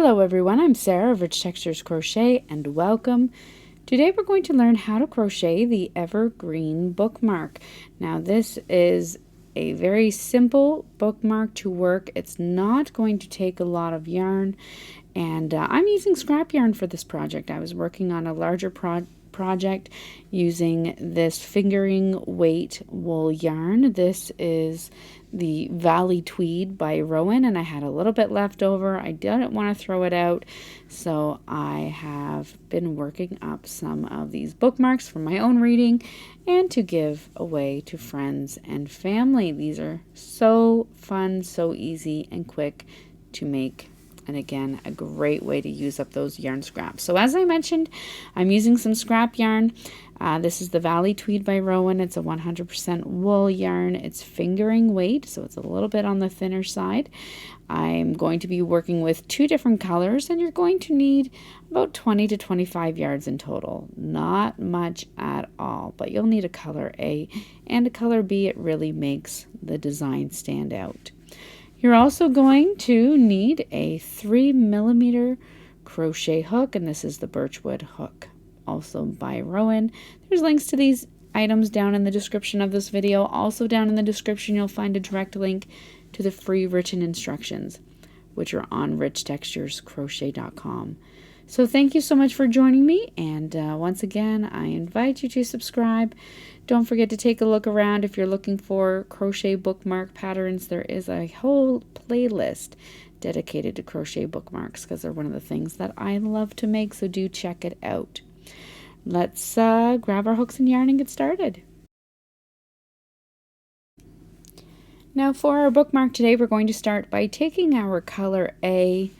Hello everyone, I'm Sarah of Rich Textures Crochet and welcome. Today we're going to learn how to crochet the Evergreen bookmark. Now this is a very simple bookmark to work. It's not going to take a lot of yarn, and I'm using scrap yarn for this project. I was working on a larger project using this fingering weight wool yarn. This is the Valley Tweed by Rowan, and I had a little bit left over. I didn't want to throw it out, so I have been working up some of these bookmarks for my own reading and to give away to friends and family. These are so fun, so easy and quick to make. And again, a great way to use up those yarn scraps. So as I mentioned, I'm using some scrap yarn. This is the Valley Tweed by Rowan. It's a 100% wool yarn. It's fingering weight, so it's a little bit on the thinner side. I'm going to be working with two different colors, and you're going to need about 20 to 25 yards in total. Not much at all, but you'll need a color A and a color B. It really makes the design stand out. You're also going to need a 3mm crochet hook, and this is the birchwood hook, also by Rowan. There's links to these items down in the description of this video. Also down in the description you'll find a direct link to the free written instructions, which are on richtexturescrochet.com. So thank you so much for joining me, and once again I invite you to subscribe. Don't forget to take a look around if you're looking for crochet bookmark patterns. There is a whole playlist dedicated to crochet bookmarks because they're one of the things that I love to make, so do check it out. Let's grab our hooks and yarn and get started. Now for our bookmark today, we're going to start by taking our color A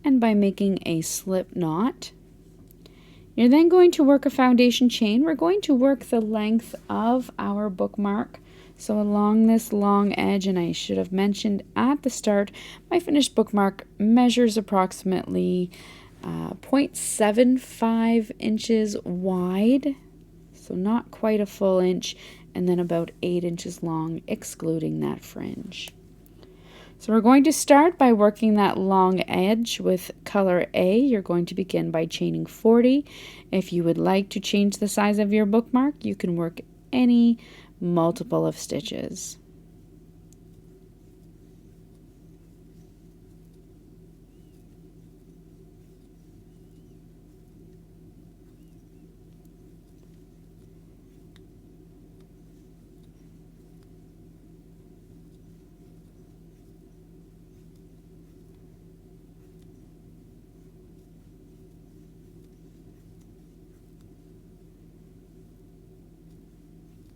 and by making a slip knot. You're then going to work a foundation chain. We're going to work the length of our bookmark, so along this long edge, and I should have mentioned at the start, my finished bookmark measures approximately 0.75 inches wide, so not quite a full inch, and then about 8 inches long, excluding that fringe. So we're going to start by working that long edge with color A. You're going to begin by chaining 40. If you would like to change the size of your bookmark, you can work any multiple of stitches.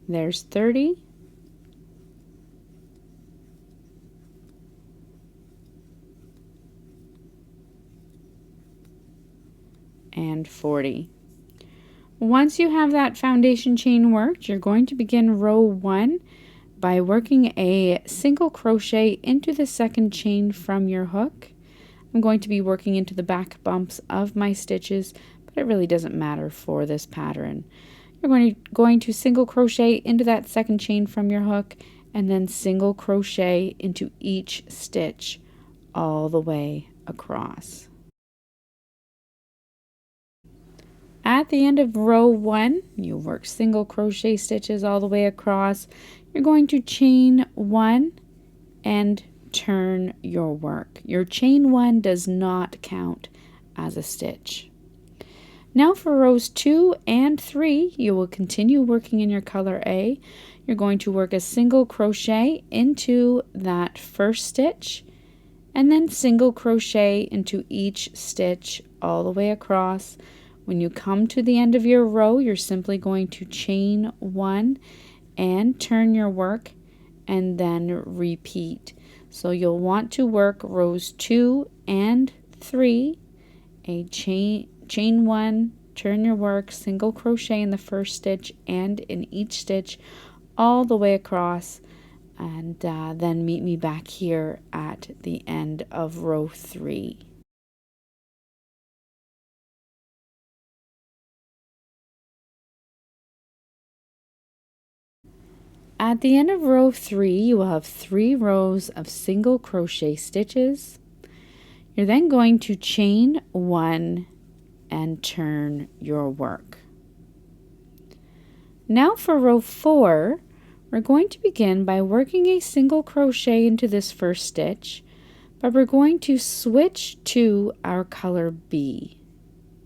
There's 30. And 40. Once you have that foundation chain worked, you're going to begin row 1 by working a single crochet into the second chain from your hook. I'm going to be working into the back bumps of my stitches, but it really doesn't matter for this pattern. You're going to single crochet into that second chain from your hook and then single crochet into each stitch all the way across. At the end of row 1, you work single crochet stitches all the way across. You're going to chain 1 and turn your work. Your chain 1 does not count as a stitch. Now for rows 2 and 3, you will continue working in your color A. You're going to work a single crochet into that first stitch and then single crochet into each stitch all the way across. When you come to the end of your row, you're simply going to chain 1 and turn your work and then repeat. So you'll want to work rows 2 and 3, a chain 1, turn your work, single crochet in the first stitch and in each stitch all the way across, and then meet me back here at the end of row 3. At the end of row 3, you will have 3 rows of single crochet stitches. You're then going to chain 1 and turn your work. Now for row 4, we're going to begin by working a single crochet into this first stitch, but we're going to switch to our color B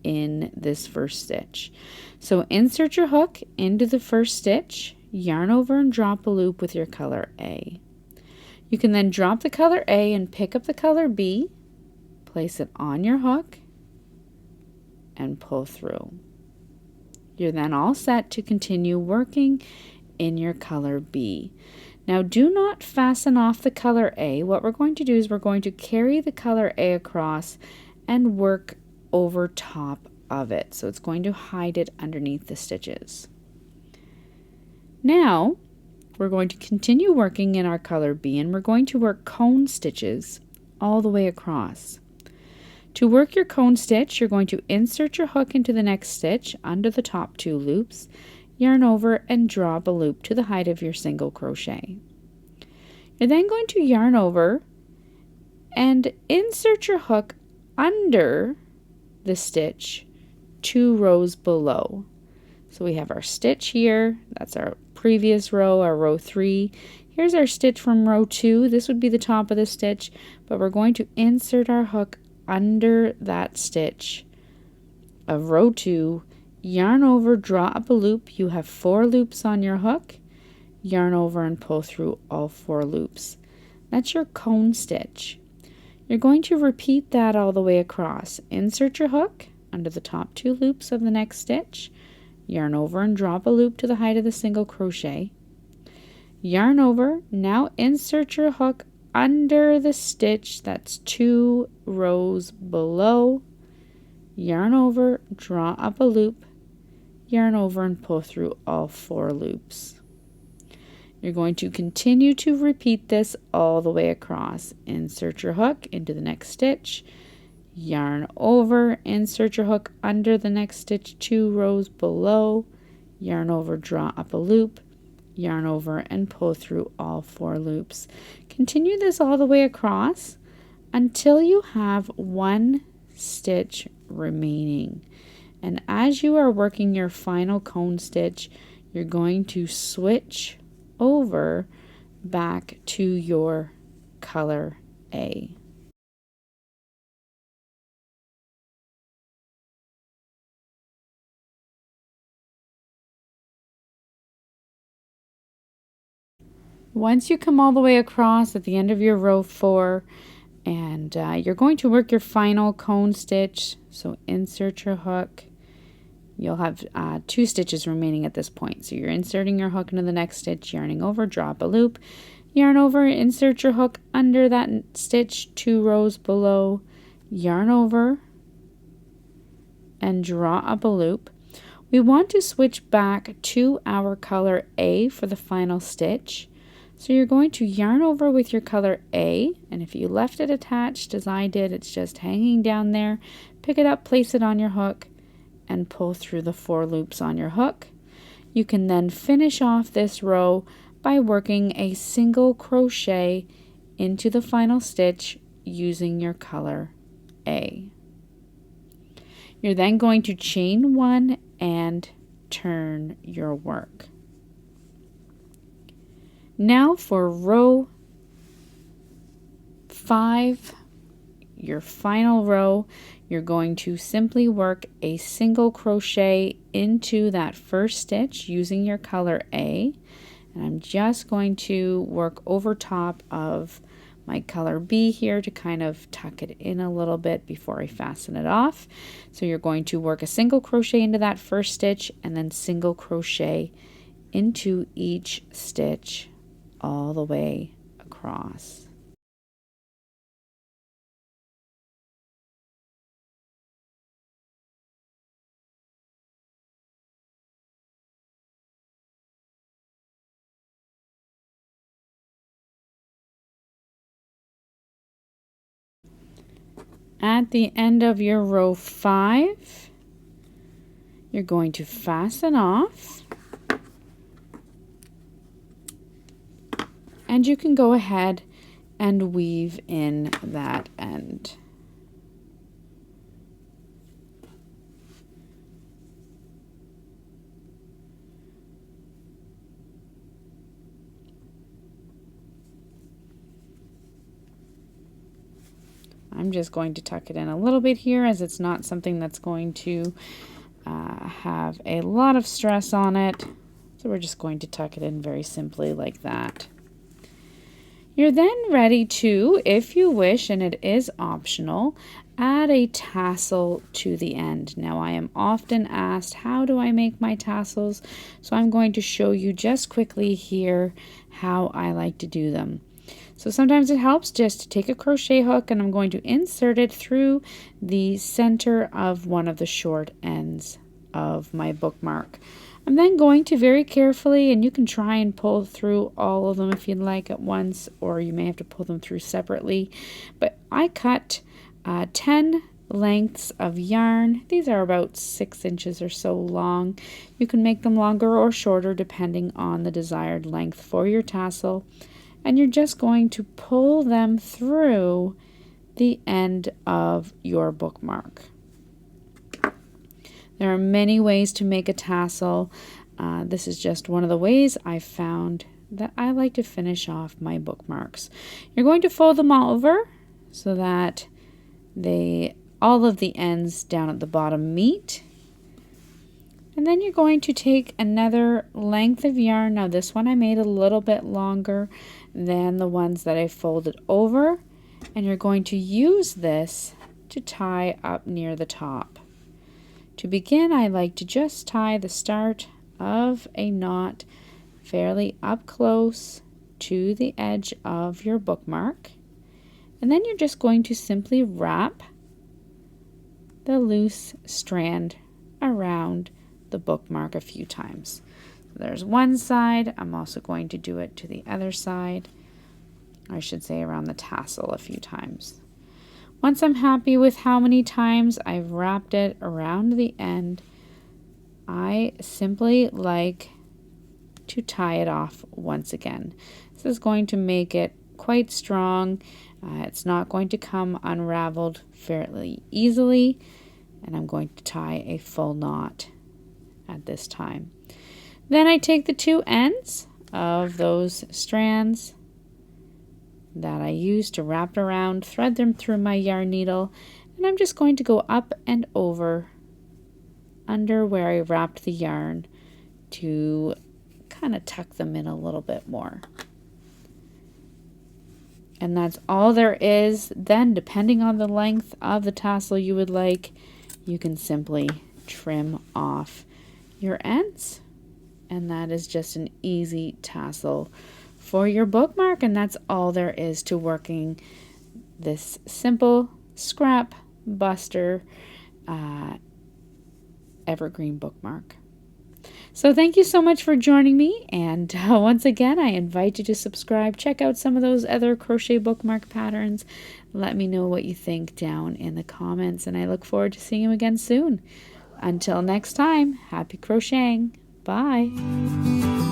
in this first stitch. So insert your hook into the first stitch, yarn over and drop a loop with your color A. You can then drop the color A and pick up the color B, place it on your hook, and pull through. You're then all set to continue working in your color B. Now do not fasten off the color A. What we're going to do is we're going to carry the color A across and work over top of it. So it's going to hide it underneath the stitches. Now we're going to continue working in our color B, and we're going to work cone stitches all the way across. To work your cone stitch, you're going to insert your hook into the next stitch under the top 2 loops, yarn over and drop a loop to the height of your single crochet. You're then going to yarn over and insert your hook under the stitch 2 rows below. So we have our stitch here, that's our previous row, our row 3. Here's our stitch from row 2. This would be the top of the stitch, but we're going to insert our hook under that stitch of row 2, yarn over, draw up a loop. You have 4 loops on your hook, yarn over and pull through all 4 loops. That's your cone stitch. You're going to repeat that all the way across. Insert your hook under the top 2 loops of the next stitch, yarn over and drop a loop to the height of the single crochet, yarn over. Now insert your hook under the stitch that's 2 rows below, yarn over, draw up a loop, yarn over and pull through all 4 loops. You're going to continue to repeat this all the way across. Insert your hook into the next stitch, yarn over, insert your hook under the next stitch 2 rows below, yarn over, draw up a loop, yarn over and pull through all 4 loops. Continue this all the way across until you have 1 stitch remaining. And as you are working your final cone stitch, you're going to switch over back to your color A. Once you come all the way across at the end of your row 4, and you're going to work your final cone stitch, so insert your hook. You'll have 2 stitches remaining at this point. So you're inserting your hook into the next stitch, yarning over, drop a loop, yarn over, insert your hook under that stitch 2 rows below, yarn over, and draw up a loop. We want to switch back to our color A for the final stitch. So you're going to yarn over with your color A, and if you left it attached as I did, it's just hanging down there. Pick it up, place it on your hook, and pull through the 4 loops on your hook. You can then finish off this row by working a single crochet into the final stitch using your color A. You're then going to chain 1 and turn your work. Now for row 5, your final row, you're going to simply work a single crochet into that first stitch using your color A. And I'm just going to work over top of my color B here to kind of tuck it in a little bit before I fasten it off. So you're going to work a single crochet into that first stitch and then single crochet into each stitch all the way across. At the end of your row 5, you're going to fasten off, and you can go ahead and weave in that end. I'm just going to tuck it in a little bit here, as it's not something that's going to have a lot of stress on it. So we're just going to tuck it in very simply like that. You're then ready to, if you wish, and it is optional, add a tassel to the end. Now, I am often asked, how do I make my tassels? So I'm going to show you just quickly here how I like to do them. So sometimes it helps just to take a crochet hook, and I'm going to insert it through the center of one of the short ends of my bookmark. I'm then going to very carefully, and you can try and pull through all of them if you'd like at once, or you may have to pull them through separately. But I cut 10 lengths of yarn. These are about 6 inches or so long. You can make them longer or shorter depending on the desired length for your tassel. And you're just going to pull them through the end of your bookmark. There are many ways to make a tassel. This is just one of the ways I found that I like to finish off my bookmarks. You're going to fold them all over so that all of the ends down at the bottom meet. And then you're going to take another length of yarn. Now this one I made a little bit longer than the ones that I folded over. And you're going to use this to tie up near the top. To begin, I like to just tie the start of a knot fairly up close to the edge of your bookmark. And then you're just going to simply wrap the loose strand around the bookmark a few times. So there's one side. I'm also going to do it to the other side. I should say around the tassel a few times. Once I'm happy with how many times I've wrapped it around the end, I simply like to tie it off once again. This is going to make it quite strong. It's not going to come unraveled fairly easily, and I'm going to tie a full knot at this time. Then I take the two ends of those strands that I use to wrap around, thread them through my yarn needle, and I'm just going to go up and over under where I wrapped the yarn to kind of tuck them in a little bit more. And that's all there is. Then, depending on the length of the tassel you would like, you can simply trim off your ends. And that is just an easy tassel for your bookmark, and that's all there is to working this simple scrap buster evergreen bookmark. So thank you so much for joining me, and once again I invite you to subscribe, check out some of those other crochet bookmark patterns. Let me know what you think down in the comments, and I look forward to seeing you again soon. Until next time, happy crocheting. Bye.